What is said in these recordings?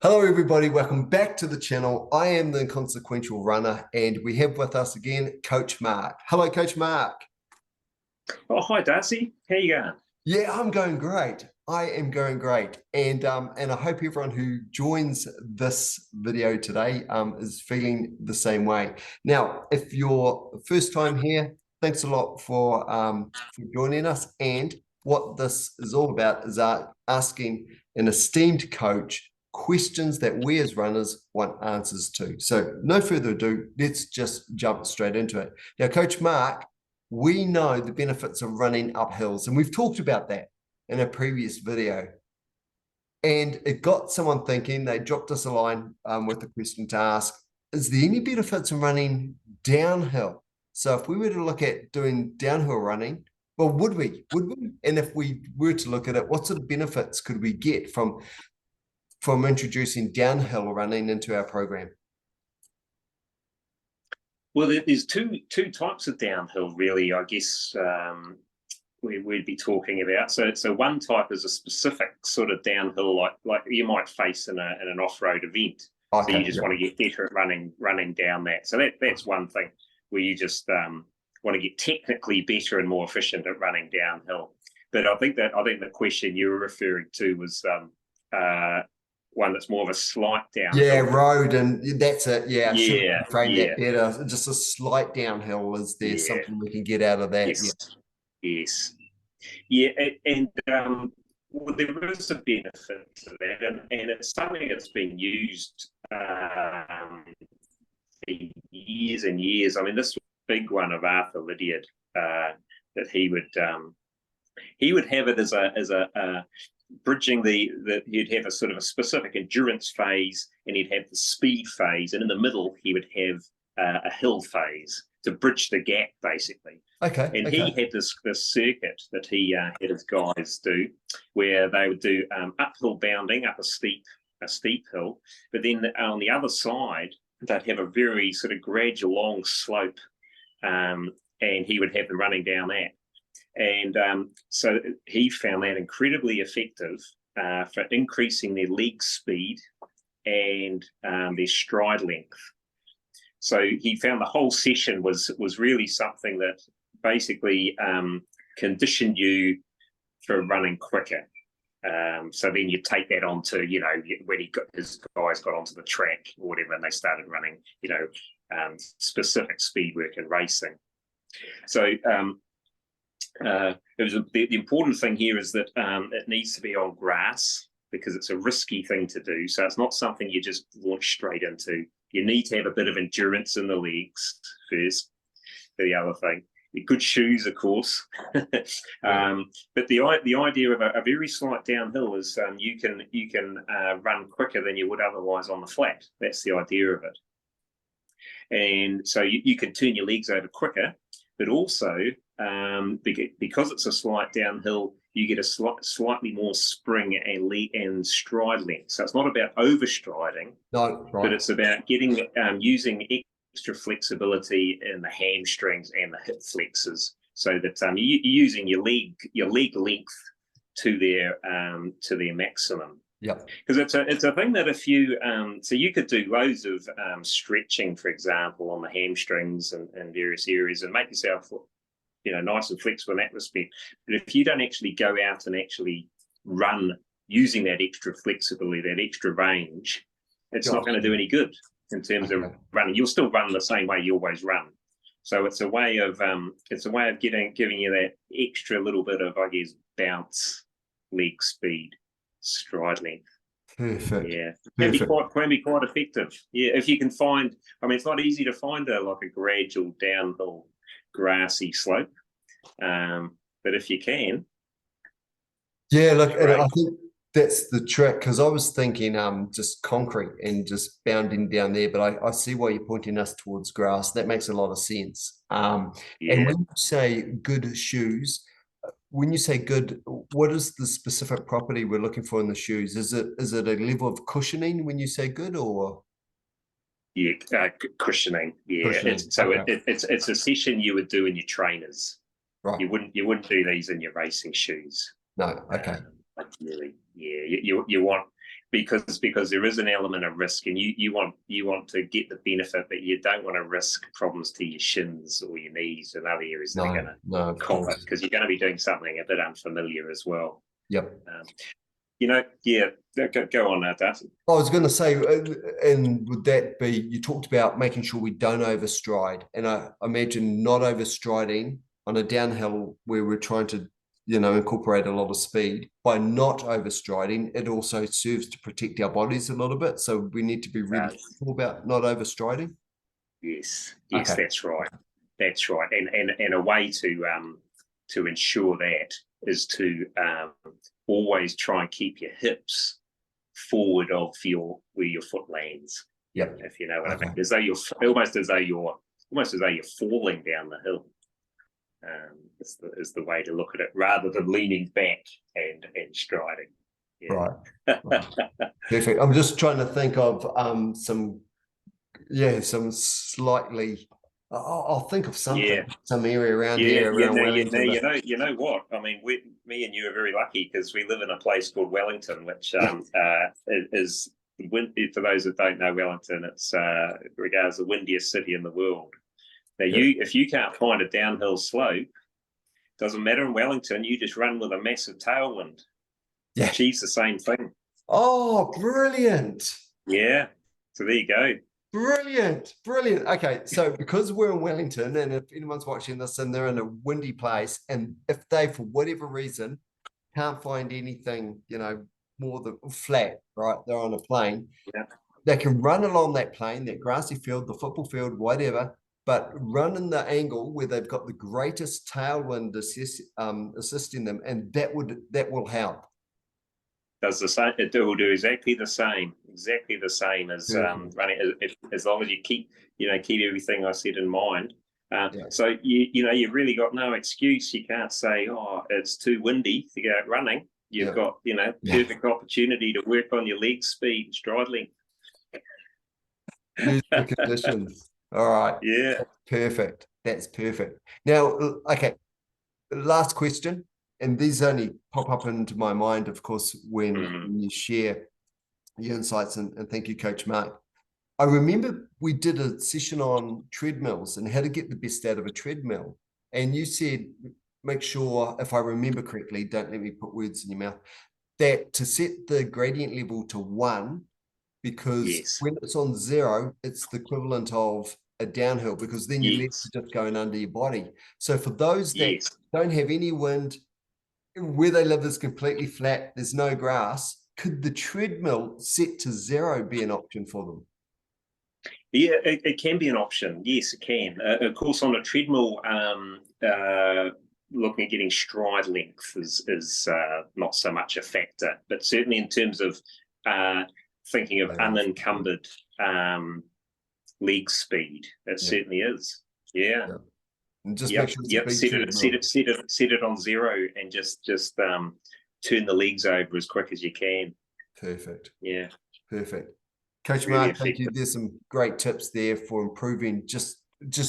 Hello, everybody. Welcome back to the channel. I am the Inconsequential Runner, and we have with us again Coach Mark. Hello, Coach Mark. Oh, hi, Darcy. How you going? Yeah, I'm going great. I am going great, and I hope everyone who joins this video today is feeling the same way. Now, if you're first time here, thanks a lot for joining us. And what this is all about is asking an esteemed coach questions that we as runners want answers to. So, no further ado, let's just jump straight into it. Now, Coach Mark, we know the benefits of running up hills, and we've talked about that in a previous video. And it got someone thinking. They dropped us a line with a question to ask, is there any benefits in running downhill? So if we were to look at doing downhill running, well, would we? And if we were to look at it, what sort of benefits could we get from introducing downhill running into our program? Well, there's two types of downhill, really. I guess we'd be talking about. So one type is a specific sort of downhill, like you might face in an off-road event. Okay, So you just want to get better at running down that. So that's one thing where you just want to get technically better and more efficient at running downhill. But I think the question you were referring to was one that's more of a slight downhill. Yeah, road, and that's it. Yeah, I should Yeah, frame yeah, that better. Just a slight downhill. Is there yeah. something we can get out of that? Yes, yes, yeah, and well, there is a benefit to that, and it's something that's been used for years and years. I mean, this big one of Arthur Lydiard, that he would have it as a bridging he'd have a sort of a specific endurance phase, and he'd have the speed phase, and in the middle he would have a hill phase to bridge the gap, basically. Okay. And Okay. he had this circuit that he had his guys do, where they would do uphill bounding up a steep hill, but then on the other side they'd have a very sort of gradual long slope, and he would have them running down that. And so he found that incredibly effective for increasing their leg speed and their stride length. So he found the whole session was really something that basically conditioned you for running quicker. So then you take that on to, when his guys got onto the track or whatever, and they started running, specific speed work and racing. So the important thing here is that it needs to be on grass, because it's a risky thing to do. So it's not something you just launch straight into. You need to have a bit of endurance in the legs first. The other thing, good shoes, of course. But the idea of a very slight downhill is you can run quicker than you would otherwise on the flat. That's the idea of it. And so you can turn your legs over quicker, but also because it's a slight downhill, you get a slightly more spring and stride length. So it's not about overstriding, No, right. but it's about getting using extra flexibility in the hamstrings and the hip flexors, so that you're using your leg length to their maximum. Yeah. Because it's a thing that if you so you could do loads of stretching, for example, on the hamstrings and various areas, and make yourself nice and flexible in that respect. But if you don't actually go out and actually run using that extra flexibility, that extra range, it's not going to do any good in terms of running. You'll still run the same way you always run. So it's a way of giving you that extra little bit of, I guess, bounce, leg speed, stride length. Perfect. Yeah, Perfect. can be quite effective. Yeah, if you can find. I mean, it's not easy to find a gradual downhill grassy slope, but if you can, Yeah, look, and I think that's the trick, because I was thinking just concrete and just bounding down there, but I see why you're pointing us towards grass. That makes a lot of sense. And yeah. when you say good shoes, when you say good, what is the specific property we're looking for in the shoes? Is it a level of cushioning when you say good, or? Yeah, cushioning. Yeah, Cushioning. it's a session you would do in your trainers. Right. You wouldn't do these in your racing shoes. No. Okay. Really, yeah. You want because there is an element of risk, and you want to get the benefit, but you don't want to risk problems to your shins or your knees and other areas that are going to cop it, because you're going to be doing something a bit unfamiliar as well. Yep. Go on, Darcy. I was going to say, and would that be, you talked about making sure we don't overstride, and I imagine not overstriding on a downhill where we're trying to, incorporate a lot of speed. By not overstriding, it also serves to protect our bodies a little bit. So we need to be really careful about not overstriding. Yes, okay. That's right. And a way to ensure that is to always try and keep your hips forward of where your foot lands. Yep. If you know what I mean, as though you're almost as though you're falling down the hill. Is the way to look at it, rather than leaning back and striding. Yeah. Right. Perfect. I'm just trying to think of some slightly. I'll think of something, some area around here. You know what? I mean, me and you are very lucky because we live in a place called Wellington, which is, for those that don't know Wellington, it's regards the windiest city in the world. Now, if you can't find a downhill slope, doesn't matter in Wellington, you just run with a massive tailwind. Yeah. Achieves the same thing. Oh, brilliant. Yeah. So there you go. Brilliant. Okay, so because we're in Wellington, and if anyone's watching this and they're in a windy place, and if they, for whatever reason, can't find anything, more than flat, right? They're on a plain. Yeah. They can run along that plain, that grassy field, the football field, whatever, but run in the angle where they've got the greatest tailwind assisting them, and that will help. Does the same? It will do exactly the same as running. As long as you keep everything I said in mind. So you really got no excuse. You can't say, oh, it's too windy to go out running. You've got perfect opportunity to work on your leg speed and stride length. Use the conditions. All right. Yeah. Perfect. That's perfect. Now, okay. Last question, and these only pop up into my mind, of course, when you share your insights, and thank you, Coach Mark. I remember we did a session on treadmills and how to get the best out of a treadmill. And you said, make sure, if I remember correctly, don't let me put words in your mouth, that to set the gradient level to 1, because when it's on 0, it's the equivalent of a downhill, because then your legs are just going under your body. So for those that don't have any wind, where they live is completely flat, there's no grass, could the treadmill set to 0 be an option for them? Yeah, it can be an option. Yes, it can. Of course, on a treadmill, looking at getting stride length is not so much a factor, but certainly in terms of thinking of unencumbered leg speed, it certainly is. Yeah. And just make sure set it on 0 and just turn the legs over as quick as you can. Perfect. Yeah. Perfect. Coach really Mark, thank you. There's some great tips there for improving, just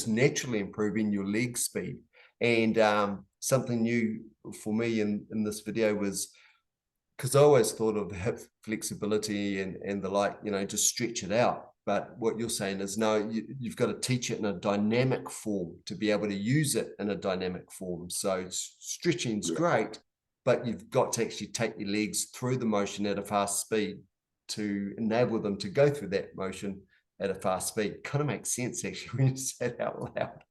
naturally improving your leg speed. And something new for me in this video was, because I always thought of hip flexibility and the like, just stretch it out. But what you're saying is, no, you've got to teach it in a dynamic form to be able to use it in a dynamic form. So stretching is great, but you've got to actually take your legs through the motion at a fast speed to enable them to go through that motion at a fast speed. Kind of makes sense, actually, when you say it out loud.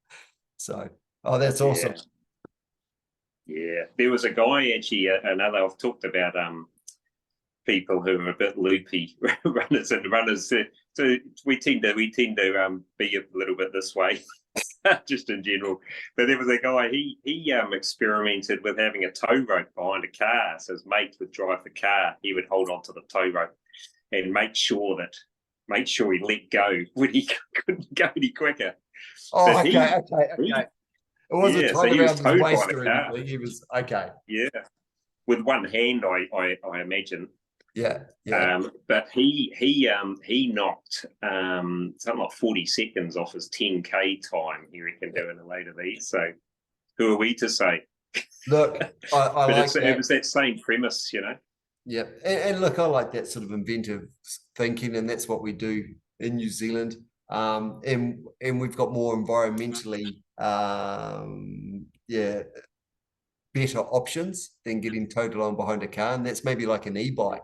So, that's awesome. Yeah. There was a guy, actually, I've talked about people who are a bit loopy, runners. So we tend to be a little bit this way, just in general. But there was a guy, he experimented with having a tow rope behind a car. So his mate would drive the car, he would hold on to the tow rope and make sure he let go when he couldn't go any quicker. Oh, okay. It wasn't tied around his waist or anything. He was okay. Yeah, with one hand, I imagine. Yeah. But he knocked something like 40 seconds off his 10K time, you reckon, doing a load of these. So who are we to say? Look, I like that. It was that same premise, Yeah, and look, I like that sort of inventive thinking, and that's what we do in New Zealand. And we've got more environmentally, yeah, better options than getting towed along behind a car, and that's maybe like an e-bike.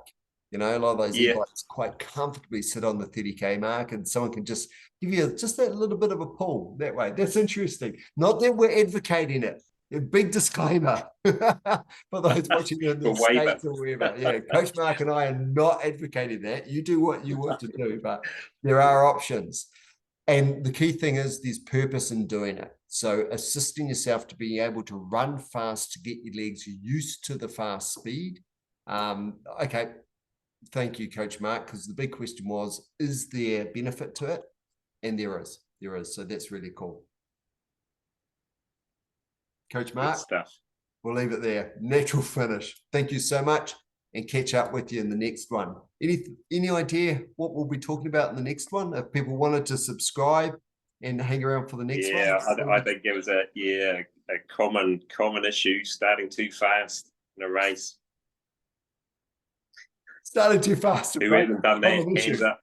You know, a lot of those Yeah, e-bikes quite comfortably sit on the 30K mark, and someone can just give you just that little bit of a pull that way. That's interesting. Not that we're advocating it. A big disclaimer for those watching in the for waiver. States or wherever. Yeah, Coach Mark and I are not advocating that. You do what you want to do, but there are options. And the key thing is there's purpose in doing it. So assisting yourself to be able to run fast to get your legs used to the fast speed. Okay, thank you, Coach Mark, because the big question was, is there benefit to it? And there is. There is. So that's really cool. Coach Good Mark, stuff. we'll leave it there. Natural finish. Thank you so much, and catch up with you in the next one. Any idea what we'll be talking about in the next one? If people wanted to subscribe and hang around for the next Yeah, one. I think it was a common issue, starting too fast in a race. Started too fast. Who hasn't done that? Hands up.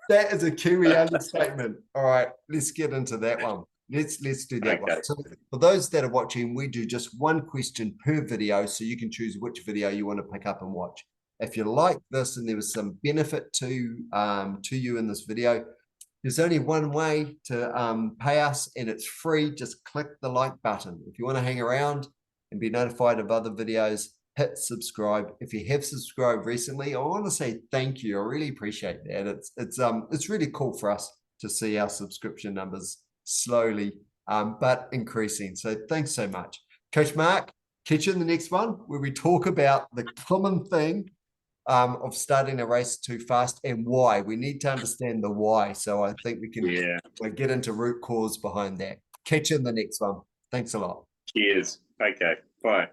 That is a Kiwi understatement. All right, let's get into that one. Let's do that one. Okay. So for those that are watching, we do just one question per video, so you can choose which video you want to pick up and watch. If you like this and there was some benefit to you in this video, there's only one way to pay us, and it's free. Just click the like button. If you want to hang around and be notified of other videos, hit subscribe. If you have subscribed recently, I want to say thank you. I really appreciate that. It's really cool for us to see our subscription numbers slowly but increasing. So thanks so much. Coach Mark, catch you in the next one where we talk about the common thing of starting a race too fast and why. We need to understand the why. So I think we can get into root cause behind that. Catch you in the next one. Thanks a lot. Cheers. Okay. Bye.